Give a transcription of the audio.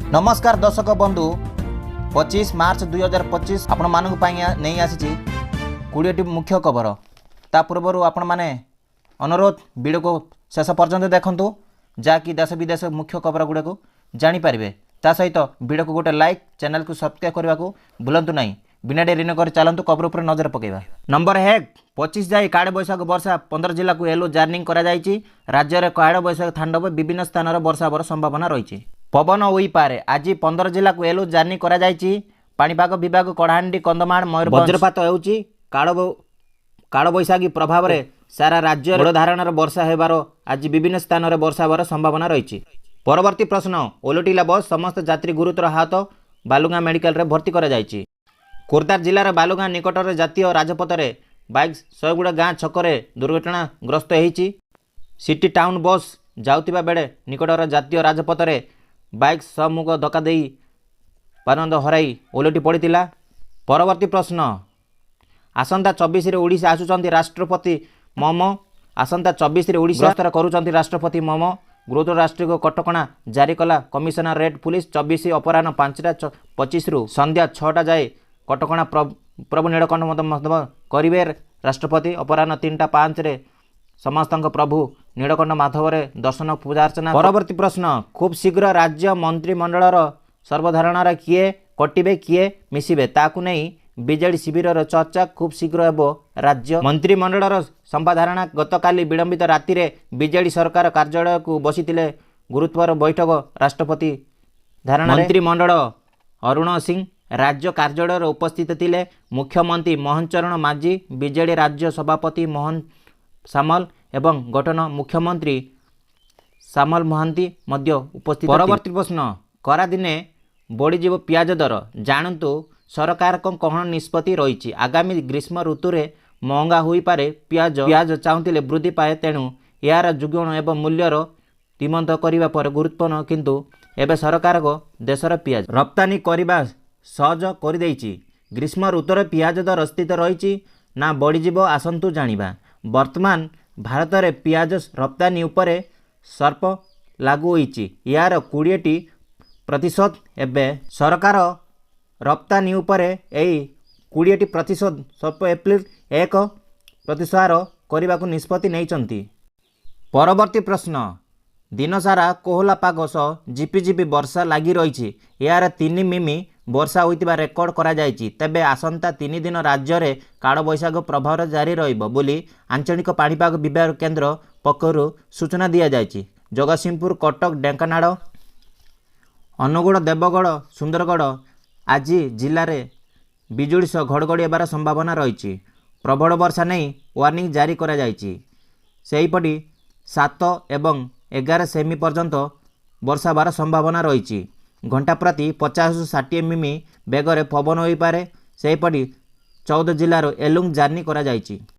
नमस्कार दर्शक बंधु 25 मार्च 2025 आपण मानक नहीं आसी 20टी मुख्य खबर ता पूर्व आपण माने अनुरोध वीडियो को शेष पर्यंत देखंतु जहाँकि देश विदेश मुख्य खबर गुड़ा को जानीपारे ता सहित वीडियो को गोटे लाइक चैनल को सब्सक्राइब करने को भूलु ना बिना डेरी न कर चलतु खबर उपर नजर पकेबा। नंबर 1 25 जाए काड़ बैशाख वर्षा 15 जिला को येलो वार्निंग करा जायछि। राज्य में काड़ बैशाख थांडव विभिन्न स्थान में वर्षा होबार संभावना रही। पवन होईपारे आज 15 जिला को येलो वार्निंग करा जायछि। पाणीपाग विभाग कलाहांडी कंधमाल मयूरभंज वज्रपात होउछि। काड़ बैशाखी प्रभाव में सारा राज्य बड़ धारणर वर्षा होबार आज विभिन्न स्थान में वर्षा होबार संभावना रही। परवर्ती प्रश्न ओलटिला बस समस्त यात्री गुरुतर आहत बालुगां मेडिकल रे भर्ती करा जायछि। खोर्धा जिलार बालुगां निकटर जातीय राजपथ में बाइक शहेगुड़ा गाँ छकरे दुर्घटनाग्रस्त होती। सिटी टाउन बस जाउतिबा बेले निकटर जातीय राजपथ में बाइक सम्मुख धक्का दे पारंद हराई ओलटी पड़ा। परवर्ती प्रश्न आसंता 24 रे ओडिशा आसुचंती राष्ट्रपति मम आसंता 24 रे ओडिशा गस्तर करूचंती राष्ट्रपति मम गुरुतर राष्ट्रीय कटकणा जारी कला कमिशनरेट पुलिस 24 अपराह 5:25 रु संध्या 6टा जाए कटकणा प्रभु नीलकंठ करेंगे। राष्ट्रपति अपराह 3:05 रे समस्त प्रभु नीलकंठ माधव दर्शन पूजा अर्चना। परवर्ती प्रश्न खूब शीघ्र राज्य मंत्रिमंडल सर्वधारणा किए कटिबे किए मिसिबे ताकू नहीं बीजेडी शिविर चर्चा खूब शीघ्र हेबो। राज्य मंत्रिमंडल संपाधारणा गतकाली विलंबित राति रे बीजेडी सरकार कार्यालय को बसिथिले गुरुत्वर बैठक राष्ट्रपति धारणा मंत्रिमंडल अरुण सिंह राज्य कार्यालय उपस्थित थिले। मुख्यमंत्री मोहन चरण मांझी बीजेडी राज्य सभापति मोहन सामल एवं गठन मुख्यमंत्री सामल महांती मध्य उपस्थित। परवर्ती प्रश्न करा दिने बढ़ीजीव पियाज दर जानतु सरकार को कौन निष्पत्ति रही। आगामी ग्रीष्म ऋतु रे महंगा होई पारे पियाज चाहूले वृद्धि पाए तेणु यार जुगण एवं मूल्यर टीमंत करने पर गुरुत्वपूर्ण किंतु एवं सरकार को देशर पियाज रप्तानी करने सहज कर देइछि। ग्रीष्म ऋतुर पियाज दर स्थित रही ना बढ़ीजीव आसंतु जानिबा। वर्तमान भारत में पियाज रप्तानी उपरे सर्प लागू होइछि। यार 20% एवं सरकार रप्तानी उपरे यही 20% सर्प एप्रिल 1% करने को निष्पत्ति नहीं। परवर्ती प्रश्न दिन सारा कोहला पाग सह झिपिझिपि वर्षा लगी रही। यार 3 मिमी वर्षा होइतिबा रेकर्ड करा जायछि। तेबे आसंता 3 दिन राज्य में काड़ बैशाख प्रभाव जारी रहिबो बोली आंचलिक पाणीपाग विभाग केन्द्र पक्षरु सूचना दिया जायछि। जगतसिंहपुर कटक ढेंकानाल अनुगुड़ देवगढ़ सुंदरगढ़ आज जिले में बिजुली सह घड़घड़ी होबार संभावना रही। प्रबल वर्षा नहीं वार्निंग जारी करा जायछि। सेहीपरि 7 एवं 11 सेमी पर्यंत वर्षा होबार संभावना रही। घंटा प्रति 50-60 मिमी बेगर पवन होईपारे। सेहीपरि 14 जिलार येलो वार्निंग करा जायछि।